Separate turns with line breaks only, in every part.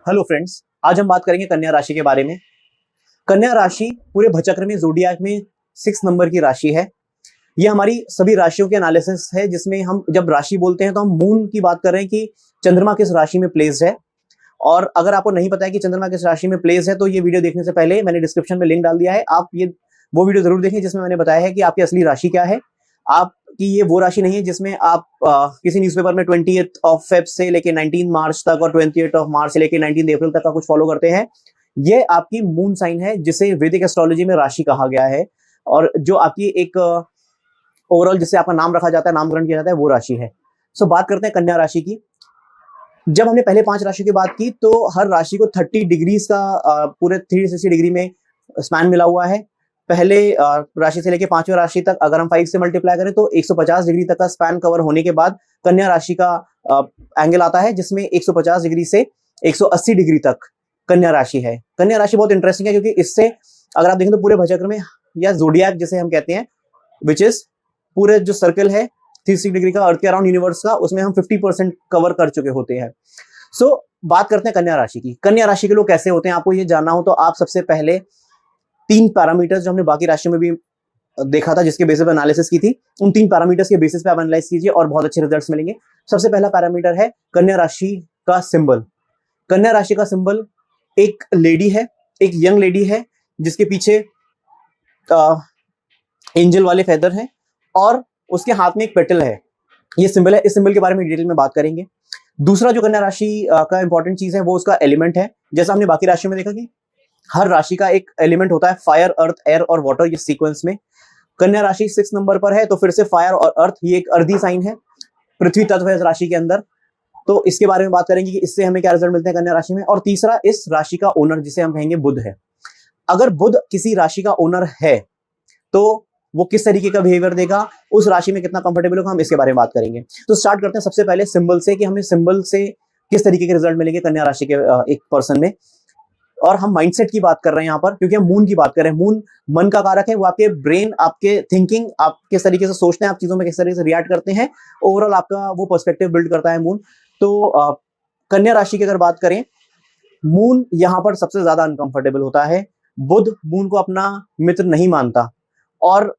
Hello friends, आज हम बात करेंगे कन्या राशि के बारे में। कन्या राशि पूरे भचक्र में ज़ोडिएक में 6 नंबर की राशि है। ये हमारी सभी राशियों के एनालिसिस है, जिसमें हम जब राशि बोलते हैं तो हम मून की बात कर रहे हैं कि चंद्रमा किस राशि में प्लेस्ड है। और अगर आपको नहीं पता है कि चंद्रमा किस राशि में प्लेस्ड है तो ये वीडियो देखने से पहले मैंने डिस्क्रिप्शन में लिंक डाल दिया है, आप ये वो वीडियो जरूर देखें जिसमें मैंने बताया है कि आपकी असली राशि क्या है। आपकी ये वो राशि नहीं है जिसमें आप किसी न्यूज़पेपर में 20th ऑफ फेब से लेके 19 मार्च तक और 20th ऑफ मार्च से लेके 19 अप्रैल तक का कुछ फॉलो करते हैं। ये आपकी मून साइन है, जिसे वैदिक एस्ट्रोलॉजी में राशि कहा गया है, और जो आपकी एक ओवरऑल जिससे आपका नाम रखा जाता है, नामकरण किया जाता है, वो राशि है। सो बात करते हैं कन्या राशि की। जब हमने पहले 5 राशि की बात की तो हर राशि को 30 डिग्रीज का पूरे 360 डिग्री में स्पैन मिला हुआ है। पहले राशि से लेके 5वें राशि तक अगर हम 5 से मल्टीप्लाई करें तो 150 डिग्री तक का स्पैन कवर होने के बाद कन्या राशि का एंगल आता है, जिसमें 150 डिग्री से 180 डिग्री तक कन्या राशि है। कन्या राशि बहुत इंटरेस्टिंग है क्योंकि इससे अगर आप देखें तो पूरे भचक्र में, या ज़ोडिएक जिसे हम कहते हैं, विच इज पूरे जो सर्कल है 360 डिग्री का अर्थ के अराउंड यूनिवर्स का, उसमें हम 50% कवर कर चुके होते हैं। सो बात करते हैं कन्या राशि की। कन्या राशि के लोग कैसे होते हैं, आपको ये जानना हो तो आप सबसे पहले 3 पैरामीटर्स जो हमने बाकी राशियों में भी देखा था, जिसके बेसिस पे एनालिसिस की थी, उन 3 पैरामीटर्स के बेसिस पे आप एनालाइज कीजिए और बहुत अच्छे रिजल्ट्स मिलेंगे। सबसे पहला पैरामीटर है कन्या राशि का सिंबल। कन्या राशि का सिंबल एक लेडी है, एक यंग लेडी है, जिसके पीछे एंजल वाले फेदर हैं और उसके हाथ में एक पेटल है। ये सिंबल है। इस सिंबल के बारे में डिटेल में बात करेंगे। दूसरा जो कन्या राशि का इंपॉर्टेंट चीज है वो उसका एलिमेंट है। जैसा हमने बाकी राशियों में देखा कि हर राशि का एक एलिमेंट होता है, फायर, अर्थ, एयर और वाटर, ये सीक्वेंस में। कन्या राशि 6 नंबर पर है, तो फिर से फायर और अर्थ, ये एक अर्दी साइन है, पृथ्वी तत्व है इस राशि के अंदर। तो इसके बारे में बात करेंगे कि इससे हमें क्या रिजल्ट मिलते हैं कन्या राशि में। और तीसरा, इस राशि का ओनर जिसे हम कहेंगे बुध है। अगर बुध किसी राशि का ओनर है तो वो किस तरीके का बिहेवियर देगा, उस राशि में कितना कंफर्टेबल होगा, हम इसके बारे में बात करेंगे। तो स्टार्ट करते हैं सबसे पहले सिंबल से, कि हमें सिंबल से किस तरीके के रिजल्ट मिलेंगे कन्या राशि के एक पर्सन में। और हम माइंडसेट की बात कर रहे हैं यहाँ पर, क्योंकि हम मून की बात कर रहे हैं। मून मन का कारक है, वो आपके ब्रेन, आपके थिंकिंग, आप किस तरीके से सोचते हैं, आप चीजों में किस तरीके से रिएक्ट करते हैं, ओवरऑल आपका वो पर्सपेक्टिव बिल्ड करता है मून। तो कन्या राशि की अगर बात करें, मून यहाँ पर सबसे ज्यादा अनकंफर्टेबल होता है। बुध मून को अपना मित्र नहीं मानता, और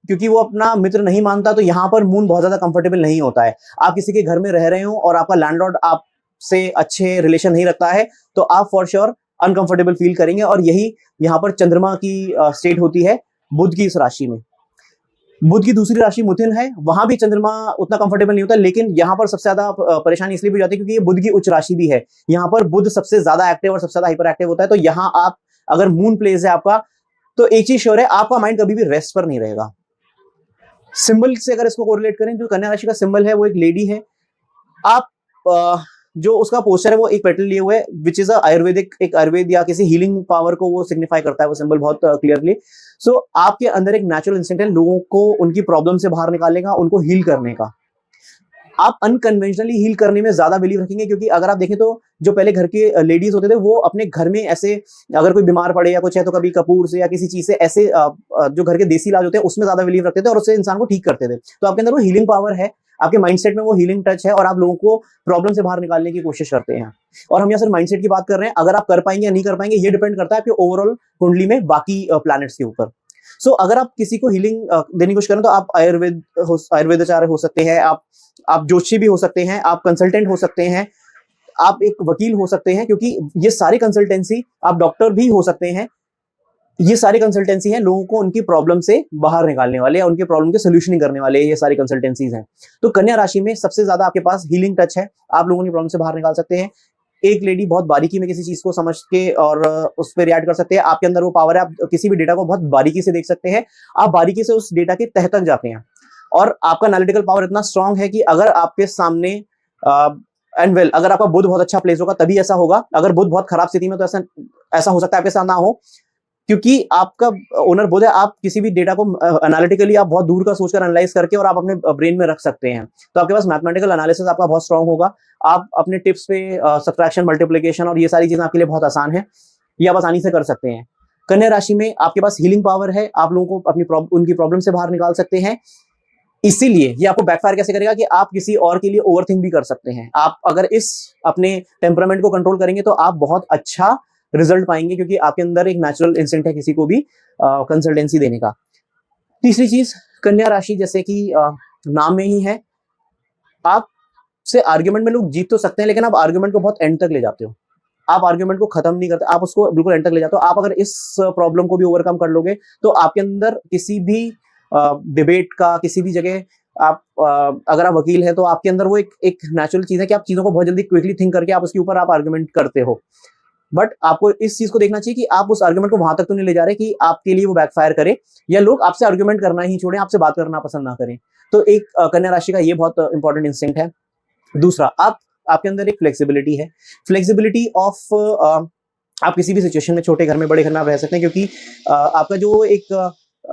क्योंकि वो अपना मित्र नहीं मानता तो यहाँ पर मून बहुत ज्यादा कंफर्टेबल नहीं होता है। आप किसी के घर में रह रहे हो और आपका लैंडलॉर्ड आपसे अच्छे रिलेशन नहीं रखता है तो आप फॉर श्योर अनकंफर्टेबल फील करेंगे। और यही यहाँ पर चंद्रमा की स्टेट होती है बुध की इस राशि में। बुध की दूसरी राशि मिथुन है, वहां भी चंद्रमा उतना कंफर्टेबल नहीं होता, लेकिन यहाँ पर सबसे ज्यादा परेशानी इसलिए भी हो जाती है क्योंकि ये बुध की उच्च राशि भी है। यहाँ पर बुध सबसे ज्यादा एक्टिव और सबसे ज्यादा हाइपर एक्टिव होता है। तो यहाँ आप अगर मून प्लेस है आपका, तो एक चीज श्योर है, आपका माइंड कभी भी रेस्ट पर नहीं रहेगा। सिंबल से अगर इसको कोरिलेट करें, जो कन्या राशि का सिंबल है वो एक लेडी है। आप जो उसका पोस्टर है वो एक पेटल लिए हुए है, विच इज आयुर्वेदिक, एक आयुर्वेद या किसी हीलिंग पावर को वो सिग्निफाई करता है वो सिंबल बहुत क्लियरली। सो आपके अंदर एक नेचुरल इंस्टिंक्ट है लोगों को उनकी प्रॉब्लम से बाहर निकालने का, उनको हील करने का। आप अनकन्वेंशनली हील करने में ज्यादा बिलीव रखेंगे, क्योंकि अगर आप देखें तो जो पहले घर के लेडीज होते थे वो अपने घर में ऐसे, अगर कोई बीमार पड़े या कुछ है तो कभी कपूर से या किसी चीज से, ऐसे जो घर के देसी इलाज होते हैं उसमें ज्यादा बिलीव रखते थे और उससे इंसान को ठीक करते थे। तो आपके अंदर वो हीलिंग पावर है, आपके माइंडसेट में वो हीलिंग टच है और आप लोगों को प्रॉब्लम से बाहर निकालने की कोशिश करते हैं। और हम यहाँ सिर्फ माइंडसेट की बात कर रहे हैं, अगर आप कर पाएंगे या नहीं कर पाएंगे ये डिपेंड करता है आपके ओवरऑल कुंडली में बाकी प्लैनेट्स के ऊपर। सो अगर आप किसी को हीलिंग देने की कोशिश करें तो आप आयुर्वेदाचार्य हो सकते हैं, आप ज्योतिषी भी हो सकते हैं, आप कंसल्टेंट हो सकते हैं, आप एक वकील हो सकते हैं, क्योंकि ये सारी कंसल्टेंसी, आप डॉक्टर भी हो सकते हैं। ये सारी कंसल्टेंसी है लोगों को उनकी प्रॉब्लम से बाहर निकालने वाले या उनके प्रॉब्लम के सोल्यूशनिंग करने वाले, ये सारी कंसल्टेंसीज हैं। तो कन्या राशि में सबसे ज्यादा आपके पास हीलिंग टच है, आप लोगों की प्रॉब्लम से बाहर निकाल सकते हैं। एक लेडी बहुत बारीकी में किसी चीज को समझ के और उस पर रिएक्ट कर सकते हैं। आपके अंदर वो पावर है, आप किसी भी डेटा को बहुत बारीकी से देख सकते हैं, आप बारीकी से उस डेटा के तह तक जाते हैं। और आपका एनालिटिकल पावर इतना स्ट्रांग है कि अगर आपके सामने एंड वेल अगर आपका बुध बहुत अच्छा प्लेस होगा तभी ऐसा होगा, अगर बुध बहुत खराब स्थिति में तो ऐसा हो सकता है आपके साथ ना हो, क्योंकि आपका ओनर बुध है। आप किसी भी डेटा को एनालिटिकली आप बहुत दूर का सोचकर एनालाइज करके और आप अपने ब्रेन में रख सकते हैं। तो आपके पास मैथमेटिकल एनालिसिस आपका बहुत स्ट्रांग होगा। आप अपने टिप्स पे सब्ट्रैक्शन, मल्टीप्लिकेशन और ये सारी चीजें आपके लिए बहुत आसान है, ये आप आसानी से कर सकते हैं। कन्या राशि में आपके पास हीलिंग पावर है, आप लोगों को उनकी प्रॉब्लम से बाहर निकाल सकते हैं। इसीलिए ये आपको बैकफायर कैसे करेगा कि आप किसी और के लिए ओवरथिंक भी कर सकते हैं। आप अगर इस अपने टेम्परामेंट को कंट्रोल करेंगे तो आप बहुत अच्छा रिजल्ट पाएंगे, क्योंकि आपके अंदर एक नेचुरल इंस्टिंक्ट है किसी को भी कंसल्टेंसी देने का। तीसरी चीज, कन्या राशि जैसे कि नाम में ही है, आप से आर्ग्यूमेंट में लोग जीत तो सकते हैं, लेकिन आप आर्ग्यूमेंट को बहुत एंड तक ले जाते हो। आप आर्ग्यूमेंट को खत्म नहीं करते, आप उसको बिल्कुल एंड तक ले जाते हो। आप अगर इस प्रॉब्लम को भी ओवरकम कर लोगे तो आपके अंदर किसी भी डिबेट का, किसी भी जगह आप अगर आप वकील है तो आपके अंदर वो एक नेचुरल चीज है कि आप चीजों को बहुत जल्दी क्विकली थिंक करके आप उसके ऊपर आप आर्ग्यूमेंट करते हो। बट आपको इस चीज को देखना चाहिए कि आप उस आर्ग्यूमेंट को वहां तक तो नहीं ले जा रहे कि आपके लिए वो बैकफायर करे, या लोग आपसे आर्ग्यूमेंट करना ही छोड़े, आपसे बात करना पसंद ना करें। तो एक कन्या राशि का ये बहुत इंपॉर्टेंट इंस्टिंक्ट है। दूसरा, आपके अंदर एक फ्लेक्सिबिलिटी है, फ्लेक्सिबिलिटी ऑफ आप किसी भी सिचुएशन में, छोटे घर में बड़े घर में आप रह सकते हैं, क्योंकि आपका जो एक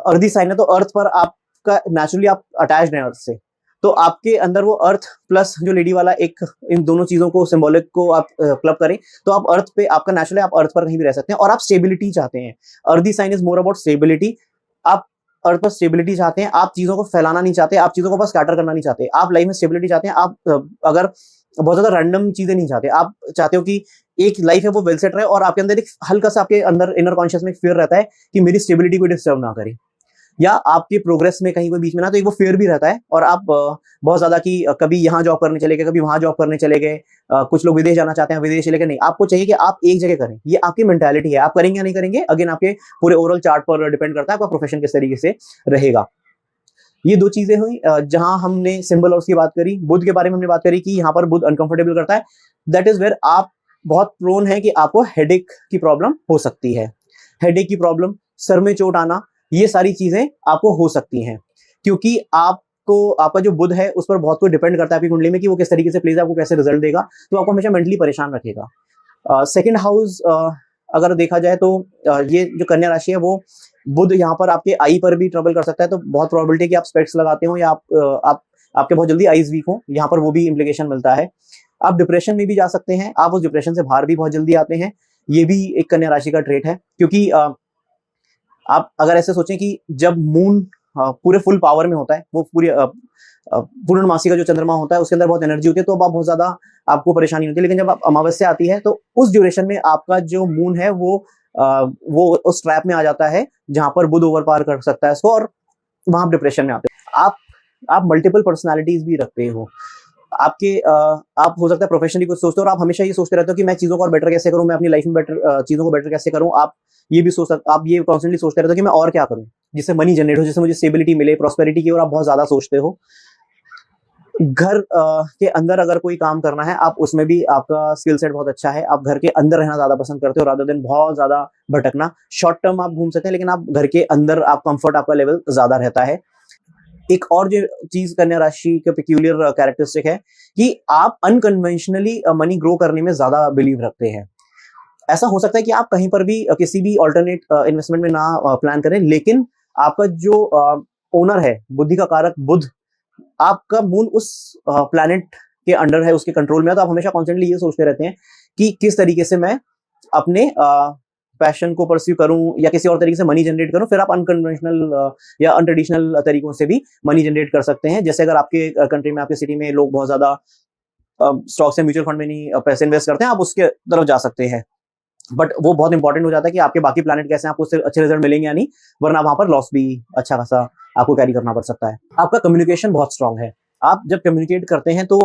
अर्दी साइन है तो अर्थ पर आपका नेचुरली आप अटैच्ड हैं अर्थ से, तो आपके अंदर वो अर्थ प्लस जो लेडी वाला एक, इन दोनों चीजों को सिंबॉलिक को आप क्लब करें तो आप अर्थ पे, आपका नेचुरली आप अर्थ पर कहीं भी रह सकते हैं और आप स्टेबिलिटी चाहते हैं। Earthy sign is more about stability. आप अर्थ पर स्टेबिलिटी चाहते हैं, आप चीजों को फैलाना नहीं चाहते, आप चीजों को बस स्कैटर करना नहीं चाहते, आप लाइफ में स्टेबिलिटी चाहते हैं। आप अगर बहुत ज्यादा रैंडम चीजें नहीं चाहते, आप चाहते हो कि एक लाइफ है वो वेल सेट रहे और आपके अंदर एक हल्का सा, आपके अंदर इनर कॉन्शियस में एक फियर रहता है कि मेरी स्टेबिलिटी को डिस्टर्ब ना करे, या आपके प्रोग्रेस में कहीं कोई बीच में ना, तो एक वो फेयर भी रहता है। और आप बहुत ज्यादा कि कभी यहाँ जॉब करने चले गए, कभी वहां जॉब करने चले गए, कुछ लोग विदेश जाना चाहते हैं, विदेश चले गए, नहीं, आपको चाहिए कि आप एक जगह करें। ये आपकी मेंटालिटी है, आप करेंगे या नहीं करेंगे अगेन आपके पूरे ओवरऑल चार्ट पर डिपेंड करता है, आपका प्रोफेशन किस तरीके से रहेगा। ये दो चीजें हुई जहां हमने सिंबल और उसकी बात करी। बुध के बारे में हमने बात करी कि यहाँ पर बुध अनकंफर्टेबल करता है, दैट इज वेयर आप बहुत प्रोन है कि आपको हेडेक की प्रॉब्लम हो सकती है। हेडेक की प्रॉब्लम, सर में चोट आना, ये सारी चीजें आपको हो सकती हैं, क्योंकि आपको, आपका जो बुध है उस पर बहुत कुछ डिपेंड करता है आपकी कुंडली में कि वो किस तरीके से प्लेस, आपको कैसे रिजल्ट देगा, तो आपको हमेशा मेंटली परेशान रखेगा। सेकंड हाउस अगर देखा जाए तो ये जो कन्या राशि है वो बुध यहाँ पर आपके आई पर भी ट्रबल कर सकता है, तो बहुत प्रोबेबिलिटी है कि आप स्पेक्स लगाते हो या आप आपके बहुत जल्दी आईज वीक हो, यहाँ पर वो भी इम्प्लीकेशन मिलता है। आप डिप्रेशन में भी जा सकते हैं, आप उस डिप्रेशन से बाहर भी बहुत जल्दी आते हैं, ये भी एक कन्या राशि का ट्रेट है। क्योंकि आप अगर ऐसे सोचें कि जब मून पूरे फुल पावर में होता है, वो पूरी पूर्णमासी का जो चंद्रमा होता है उसके अंदर बहुत एनर्जी होती है, तो अब आप बहुत ज्यादा, आपको परेशानी होती है। लेकिन जब आप अमावस्या आती है तो उस ड्यूरेशन में आपका जो मून है वो उस ट्रैप में आ जाता है जहां पर बुध ओवर पावर कर सकता है इसको, और वहां आप डिप्रेशन में आते हैं। आप मल्टीपल पर्सनालिटीज भी रखते हो, आपके आप हो सकता है प्रोफेशनली कुछ सोचते हो और आप हमेशा ये सोचते रहते हो कि मैं चीजों को और बेटर कैसे करूं, मैं अपनी लाइफ में बेटर चीजों को बेटर कैसे करूं। आप ये भी आप ये कॉन्स्टेंटली सोचते रहते हो कि मैं और क्या करूं जिससे मनी जनरेट हो, जिससे मुझे स्टेबिलिटी मिले, प्रॉस्पेरिटी की, और आप बहुत ज्यादा सोचते हो। घर के अंदर अगर कोई काम करना है, आप उसमें भी आपका स्किल सेट बहुत अच्छा है, आप घर के अंदर रहना ज्यादा पसंद करते हो रादर देन बहुत ज्यादा भटकना। शॉर्ट टर्म आप घूम सकते हैं, लेकिन आप घर के अंदर आप कंफर्ट, आपका लेवल ज्यादा रहता है। एक और जो चीज कन्या राशि का पेक्यूलियर कैरेक्टरिस्टिक है कि आप अनकन्वेंशनली मनी ग्रो करने में ज्यादा बिलीव रखते हैं। ऐसा हो सकता है कि आप कहीं पर भी किसी भी ऑल्टरनेट इन्वेस्टमेंट में ना प्लान करें, लेकिन आपका जो ओनर है, बुद्धि का कारक बुध, आपका मून उस प्लैनेट के अंडर है, उसके कंट्रोल में है, तो आप हमेशा कॉन्स्टेंटली ये सोचते रहते हैं कि किस तरीके से मैं अपने पैशन को परस्यू करूं या किसी और तरीके से मनी जनरेट करूं। फिर आप अनकन्वेंशनल या अनट्रेडिशनल तरीकों से भी मनी जनरेट कर सकते हैं। जैसे अगर आपके कंट्री में, आपके सिटी में लोग बहुत ज्यादा स्टॉक्स या म्यूचुअल फंड में नहीं पैसे इन्वेस्ट करते हैं, आप उसके तरफ जा सकते हैं। बट वो बहुत इंपॉर्टेंट हो जाता है कि आपके बाकी प्लैनेट कैसे हैं, आपको उससे अच्छे रिजल्ट मिलेंगे या नहीं, वरना वहां पर लॉस भी अच्छा खासा आपको कैरी करना पड़ सकता है। आपका कम्युनिकेशन बहुत स्ट्रांग है, आप जब कम्युनिकेट करते हैं तो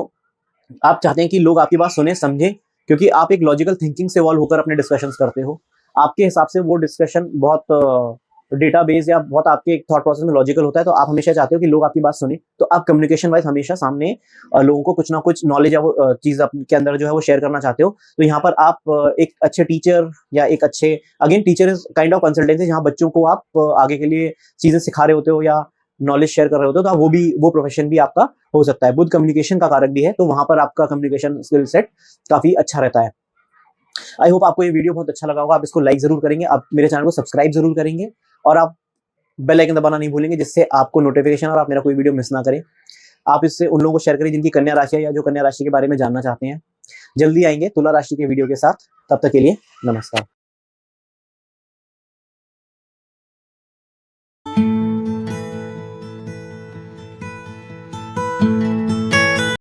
आप चाहते हैं कि लोग आपकी बात सुने, समझे, क्योंकि आप एक लॉजिकल थिंकिंग से इवॉल्व होकर अपने डिस्कशंस करते हो। आपके हिसाब से वो डिस्कशन बहुत डेटाबेस या बहुत आपके थॉट प्रोसेस में लॉजिकल होता है, तो आप हमेशा चाहते हो कि लोग आपकी बात सुने, तो आप कम्युनिकेशन वाइज हमेशा सामने लोगों को कुछ ना कुछ नॉलेज या वो चीज आपके अंदर जो है वो शेयर करना चाहते हो। तो यहाँ पर आप एक अच्छे टीचर या एक अच्छे, again teacher is kind of consultancy, जहाँ बच्चों को आप आगे के लिए चीजें सिखा रहे होते हो या नॉलेज शेयर कर रहे होते हो, तो वो प्रोफेशन भी आपका हो सकता है। बुध कम्युनिकेशन का कारक भी है, तो वहां पर आपका कम्युनिकेशन स्किल सेट काफी अच्छा रहता है। आई होप आपको ये वीडियो बहुत अच्छा लगा होगा, आप इसको लाइक जरूर करेंगे, आप मेरे चैनल को सब्सक्राइब जरूर करेंगे, और आप बेल आइकन दबाना नहीं भूलेंगे, जिससे आपको नोटिफिकेशन और आप मेरा कोई वीडियो मिस ना करें। आप इससे उन लोगों को शेयर करिए जिनकी कन्या राशि है या जो कन्या राशि के बारे में जानना चाहते हैं। जल्दी आएंगे तुला राशि के वीडियो के साथ, तब तक के लिए नमस्कार।